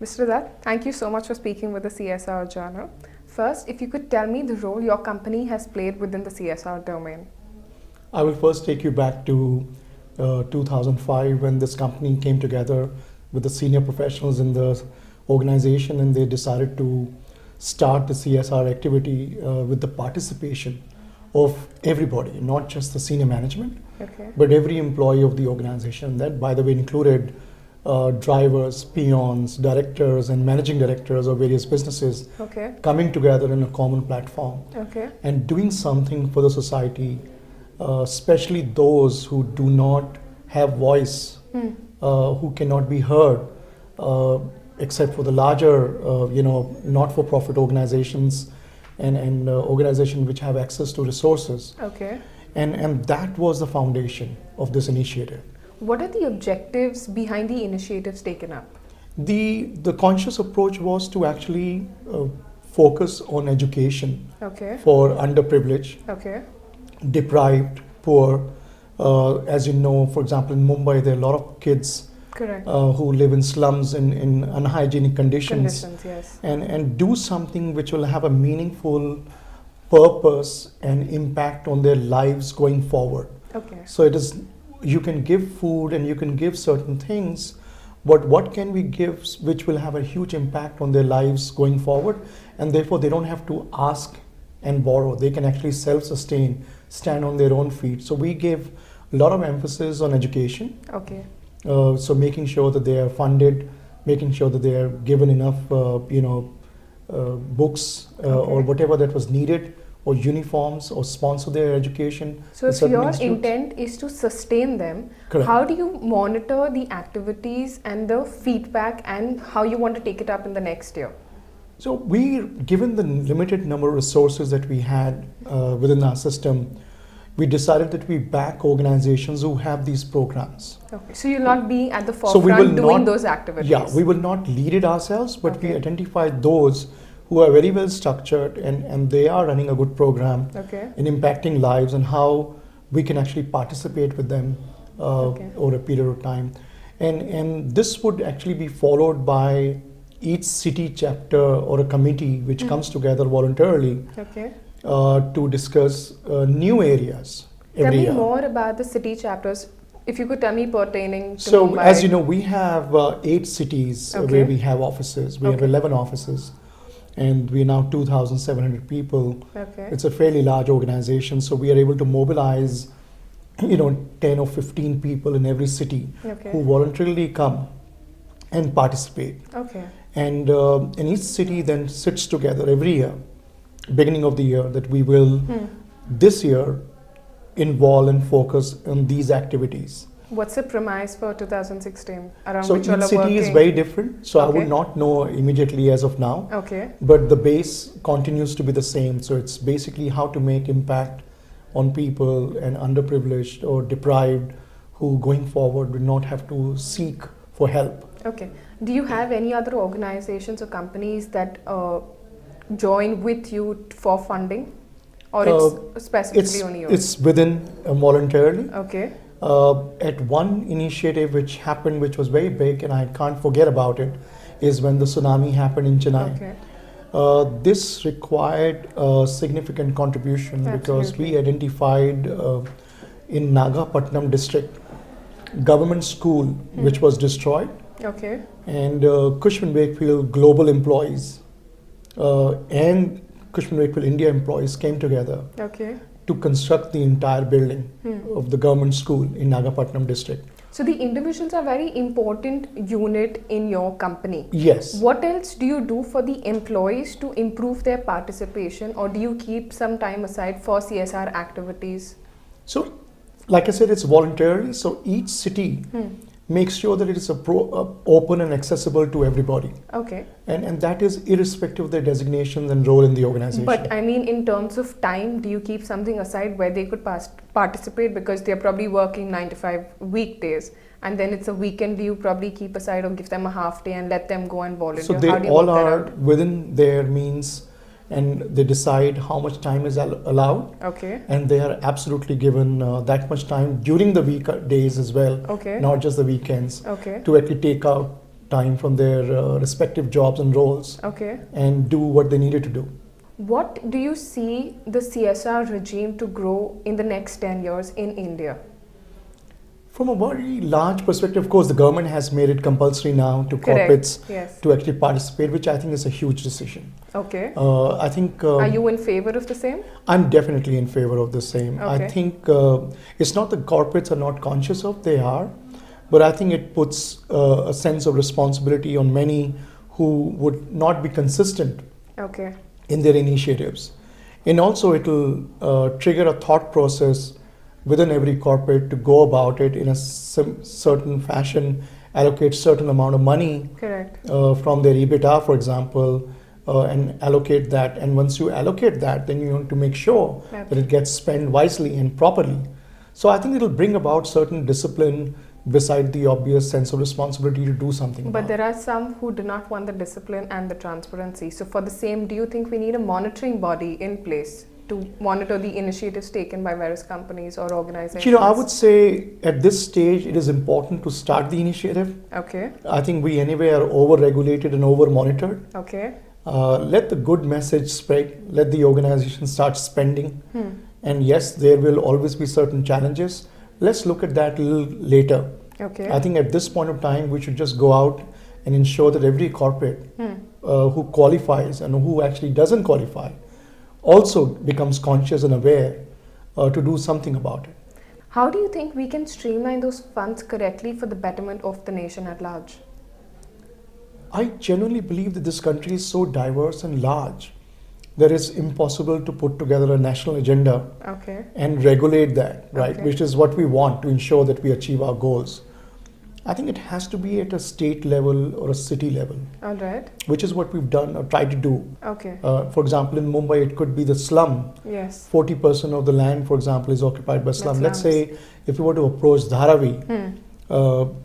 Mr. Dutt, thank you so much for speaking with the CSR Journal. First, if you could tell me the role your company has played within the CSR domain. I will first take you back to 2005 when this company came together with the senior professionals in the organization, and they decided to start the CSR activity with the participation of everybody, not just the senior management, but every employee of the organization. That, by the way, included drivers, peons, directors, and managing directors of various businesses coming together in a common platform and doing something for the society, especially those who do not have voice, who cannot be heard, except for the larger, not-for-profit organizations and organizations which have access to resources. And that was the foundation of this initiative. What are the objectives behind the initiatives taken up? The conscious approach was to actually focus on education for underprivileged, deprived, poor. As you know, for example, in Mumbai, there are a lot of kids who live in slums in unhygienic conditions. And do something which will have a meaningful purpose and impact on their lives going forward. So it is, you can give food and you can give certain things, but what can we give which will have a huge impact on their lives going forward, and therefore they don't have to ask and borrow. They can actually self-sustain, stand on their own feet. So we give a lot of emphasis on education. So making sure that they are funded, making sure that they are given enough, books or whatever that was needed, or uniforms, or sponsor their education. So if your intent is to sustain them, how do you monitor the activities and the feedback and how you want to take it up in the next year? So given the limited number of resources that we had within our system, we decided that we back organizations who have these programs. So you'll not be at the forefront doing those activities? Yeah, we will not lead it ourselves, but we identified those who are very well structured and they are running a good program in impacting lives, and how we can actually participate with them over a period of time. And this would actually be followed by each city chapter or a committee which comes together voluntarily to discuss new areas every year. Tell me more about the city chapters, if you could tell me pertaining to So Mumbai. as you know, we have 8 cities where we have offices. We have 11 offices. And we are now 2,700 people. It's a fairly large organization, so we are able to mobilize, 10 or 15 people in every city who voluntarily come and participate. And each city then sits together every year, beginning of the year, that we will this year involve and focus on these activities. What's the premise for 2016? So each city is very different, so I would not know immediately as of now. But the base continues to be the same. So it's basically how to make impact on people and underprivileged or deprived who going forward will not have to seek for help. Do you have any other organizations or companies that join with you for funding? Or it's specifically only yours? It's within voluntarily. At one initiative which happened, which was very big, and I can't forget about it, is when the tsunami happened in Chennai. This required a significant contribution because we identified in Nagapattinam district, government school which was destroyed, and Cushman Wakefield global employees and Cushman Wakefield India employees came together to construct the entire building of the government school in Nagapattinam district. So the individuals are very important unit in your company. Yes. What else do you do for the employees to improve their participation, or do you keep some time aside for CSR activities? So, like I said, it's voluntarily. So each city makes sure that it is open and accessible to everybody. And that is irrespective of their designations and role in the organization. But I mean, in terms of time, do you keep something aside where they could participate, because they're probably working 9 to 5 weekdays, and then it's a weekend? Do you probably keep aside or give them a half day and let them go and volunteer? So they all are within their means, and they decide how much time is allowed. And they are absolutely given that much time during the weekdays as well, not just the weekends, to actually take out time from their respective jobs and roles Okay. and do what they needed to do. What do you see the CSR regime to grow in the next 10 years in India? From a very large perspective, of course, the government has made it compulsory now to Correct. corporates Yes. to actually participate, which I think is a huge decision. Okay. I think Are you in favor of the same? I'm definitely in favor of the same. Okay. I think it's not the corporates are not conscious of, they are, but I think it puts a sense of responsibility on many who would not be consistent Okay. in their initiatives. And also it'll trigger a thought process within every corporate to go about it in a certain fashion, allocate certain amount of money Correct. from their EBITDA, for example, and allocate that. And once you allocate that, then you want to make sure that it gets spent wisely and properly. So I think it'll bring about certain discipline beside the obvious sense of responsibility to do something. But about there are some who do not want the discipline and the transparency. So for the same, do you think we need a monitoring body in place to monitor the initiatives taken by various companies or organizations? You know, I would say at this stage it is important to start the initiative. Okay. I think we anyway are over-regulated and over-monitored. Okay. Let the good message spread. Let the organization start spending. And yes, there will always be certain challenges. Let's look at that a little later. Okay. I think at this point of time, we should just go out and ensure that every corporate who qualifies and who actually doesn't qualify also becomes conscious and aware to do something about it. How do you think we can streamline those funds correctly for the betterment of the nation at large? I genuinely believe that this country is so diverse and large that it's impossible to put together a national agenda Okay. and regulate that, right? Okay. Which is what we want to ensure that we achieve our goals. I think it has to be at a state level or a city level, All right. which is what we've done or tried to do. Okay. For example, in Mumbai, it could be the slum. Yes. 40% of the land, for example, is occupied by slum. Let's slums. say if you were to approach Dharavi, so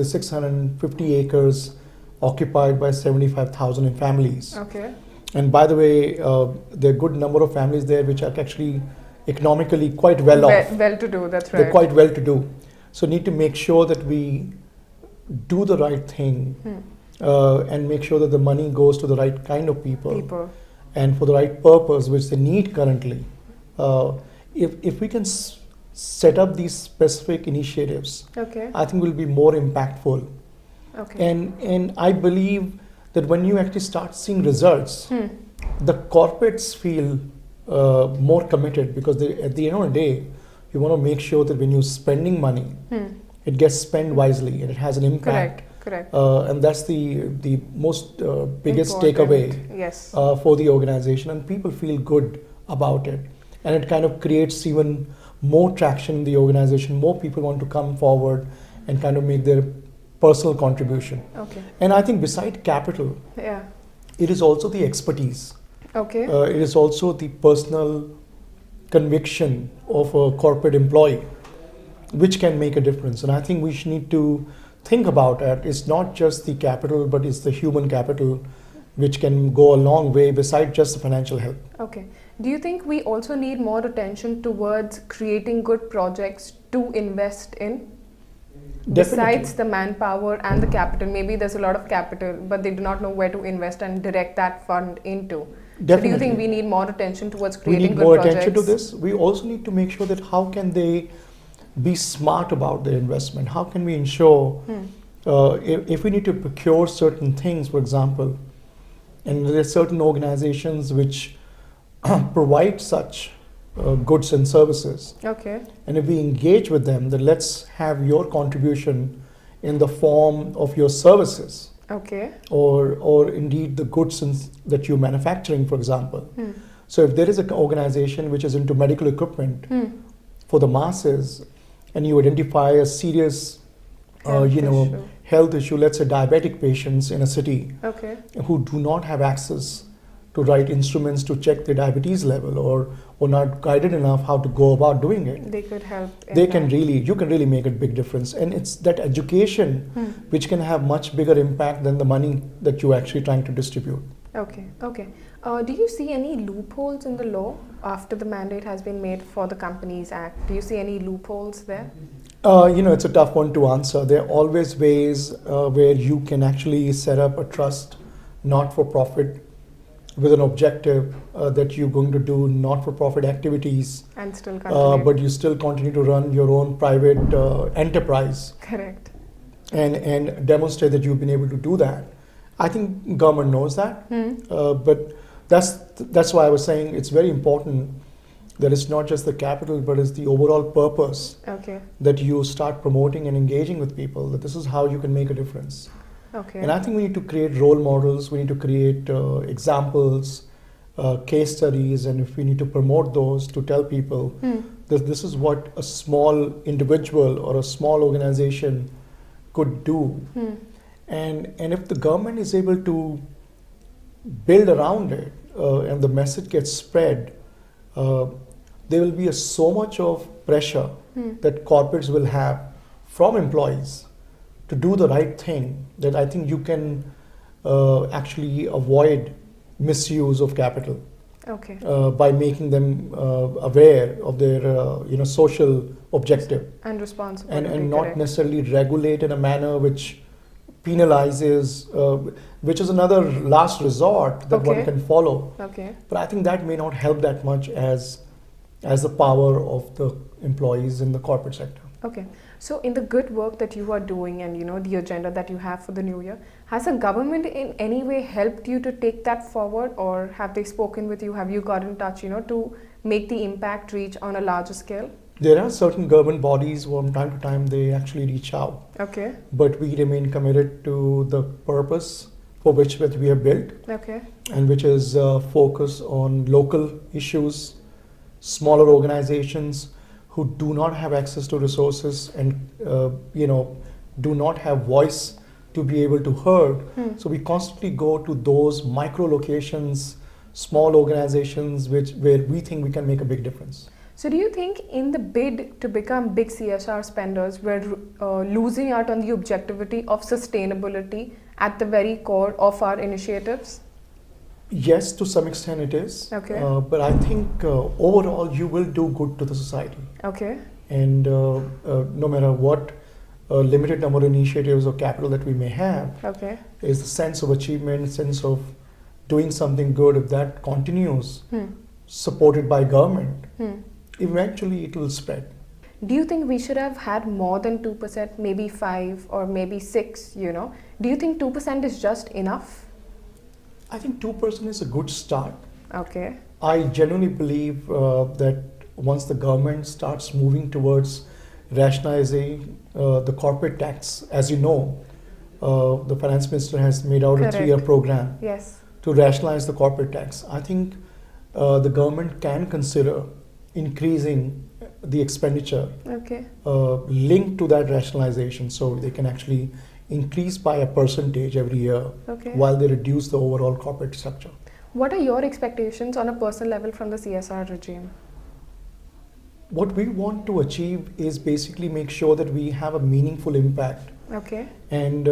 650 acres occupied by 75,000 families. Okay. And by the way, there are a good number of families there which are actually economically quite well off. Well to do, that's right. They're quite well to do. So need to make sure that we do the right thing and make sure that the money goes to the right kind of people. And for the right purpose which they need currently. If we can set up these specific initiatives, Okay. I think we'll be more impactful. Okay. And I believe that when you actually start seeing results, the corporates feel more committed because at the end of the day, you want to make sure that when you're spending money, it gets spent wisely and it has an impact. Correct. And that's the most biggest Important. takeaway Yes. for the organization, and people feel good about it. And it kind of creates even more traction in the organization. More people want to come forward and kind of make their personal contribution. Okay. And I think beside capital, Yeah. it is also the expertise. Okay. It is also the personal conviction of a corporate employee, which can make a difference. And I think we need to think about it. It's not just the capital, but it's the human capital, which can go a long way beside just the financial help. Okay. Do you think we also need more attention towards creating good projects to invest in? Besides the manpower and the capital, maybe there's a lot of capital, but they do not know where to invest and direct that fund into. Definitely. So do you think we need more attention towards We creating need good more projects? attention to this. We also need to make sure that how can they be smart about their investment? How can we ensure if we need to procure certain things, for example, and there are certain organizations which provide such goods and services, Okay. and if we engage with them, then let's have your contribution in the form of your services, Okay. or indeed the goods that you're manufacturing, for example. So if there is an organization which is into medical equipment for the masses, and you identify a serious, health issue, let's say diabetic patients in a city Okay. who do not have access to right instruments to check their diabetes level, or not guided enough how to go about doing it, They could help. in you that. can really make a big difference. And it's that education which can have much bigger impact than the money that you're actually trying to distribute. Okay. Okay. Do you see any loopholes in the law after the mandate has been made for the Companies Act? Do you see any loopholes there? It's a tough one to answer. There are always ways where you can actually set up a trust, not for profit, with an objective that you're going to do not for profit activities, And still continue. but you still continue to run your own private enterprise Correct. and demonstrate that you've been able to do that. I think government knows that, but that's why I was saying it's very important that it's not just the capital, but it's the overall purpose Okay. that you start promoting and engaging with people, that this is how you can make a difference. Okay. And I think we need to create role models, we need to create examples, case studies, and if we need to promote those to tell people that this is what a small individual or a small organization could do. And if the government is able to build around it and the message gets spread, there will be so much of pressure that corporates will have from employees to do the right thing that I think you can actually avoid misuse of capital Okay. by making them aware of their social objective And responsibility. and not correct. necessarily regulate in a manner which penalizes, which is another last resort that one Okay. can follow. Okay. But I think that may not help that much as the power of the employees in the corporate sector. Okay. So in the good work that you are doing and the agenda that you have for the new year, has the government in any way helped you to take that forward, or have they spoken with you? Have you got in touch, to make the impact reach on a larger scale? There are certain government bodies who from time to time they actually reach out, Okay. but we remain committed to the purpose for which that we have built, Okay. and which is focus on local issues, smaller organizations who do not have access to resources and do not have voice to be able to heard. So we constantly go to those micro locations, small organizations where we think we can make a big difference. So do you think in the bid to become big CSR spenders, we're losing out on the objectivity of sustainability at the very core of our initiatives? Yes, to some extent it is. Okay. But I think overall you will do good to the society. Okay. And no matter what limited number of initiatives or capital that we may have, Okay. is the sense of achievement, sense of doing something good. If that continues, supported by government, eventually it will spread. Do you think we should have had more than 2%, maybe 5 or maybe 6, Do you think 2% is just enough? I think 2% is a good start. Okay. I genuinely believe that once the government starts moving towards rationalizing the corporate tax, as you know, the finance minister has made out Correct. a 3-year program Yes. to rationalize the corporate tax. I think the government can consider increasing the expenditure Okay. linked to that rationalization, so they can actually increase by a percentage every year Okay. while they reduce the overall corporate structure. What are your expectations on a personal level from the CSR regime? What we want to achieve is basically make sure that we have a meaningful impact Okay. and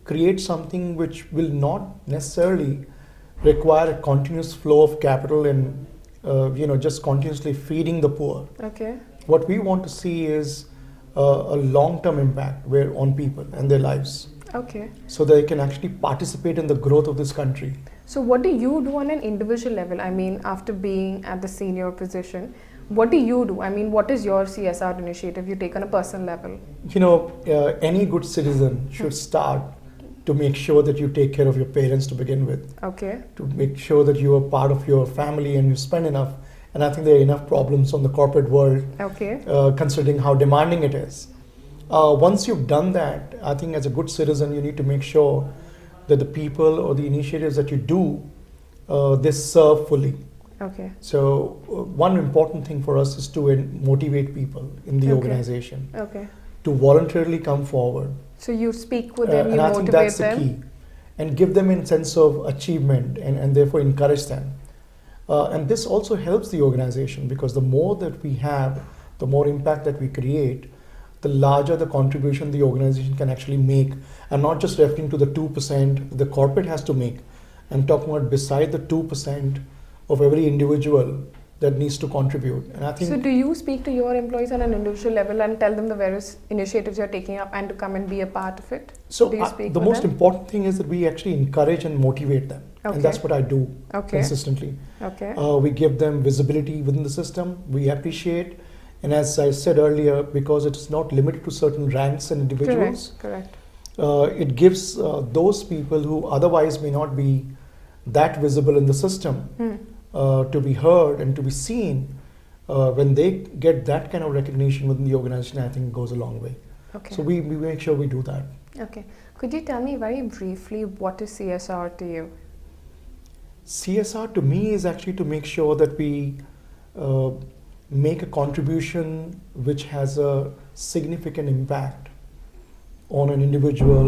create something which will not necessarily require a continuous flow of capital and just continuously feeding the poor. Okay. What we want to see is a long-term impact on people and their lives, Okay. so they can actually participate in the growth of this country. So what do you do on an individual level? I mean, after being at the senior position, what do you do? I mean, what is your CSR initiative you take on a personal level? Any good citizen should start to make sure that you take care of your parents to begin with, Okay. to make sure that you are part of your family and you spend enough. And I think there are enough problems on the corporate world, Okay. considering how demanding it is. Once you've done that, I think as a good citizen, you need to make sure that the people or the initiatives that you do, they serve fully. Okay. So one important thing for us is to motivate people in the Okay. organization Okay. to voluntarily come forward. So you speak with them, you And I think motivate that's the them. key. And give them a sense of achievement and therefore encourage them. And this also helps the organization, because the more that we have, the more impact that we create, the larger the contribution the organization can actually make. I'm not just referring to the 2% the corporate has to make. I'm talking about beside the 2% of every individual that needs to contribute. And I think So do you speak to your employees on an individual level and tell them the various initiatives you're taking up and to come and be a part of it? so. Do you speak The with most them? important thing is that we actually encourage and motivate them, Okay. and that's what I do Okay. consistently. Okay. We give them visibility within the system. We appreciate, and as I said earlier, because it's not limited to certain ranks and individuals, Correct. it gives those people who otherwise may not be that visible in the system Hmm. to be heard and to be seen. When they get that kind of recognition within the organization, I think it goes a long way. Okay. So we make sure we do that. Okay. Could you tell me very briefly what is CSR to you? CSR to me is actually to make sure that we make a contribution which has a significant impact on an individual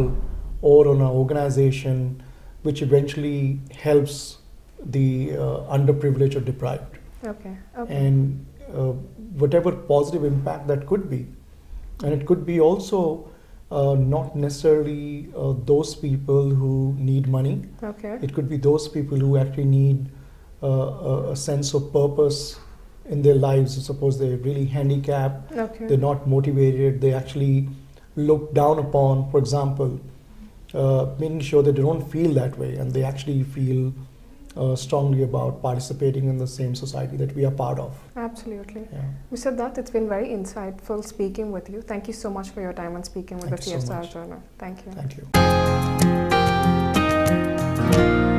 or on an organization, which eventually helps the underprivileged or deprived. Okay. Okay. And whatever positive impact that could be. And it could be also not necessarily those people who need money. Okay. It could be those people who actually need a sense of purpose in their lives. Suppose they're really handicapped, Okay. they're not motivated, they actually look down upon, for example, making sure that they don't feel that way and they actually feel strongly about participating in the same society that we are part of. Absolutely. Yeah. Mr. Dutt, it's been very insightful speaking with you. Thank you so much for your time and speaking with Thank the you so CSR much. Journal. Thank you. Thank you.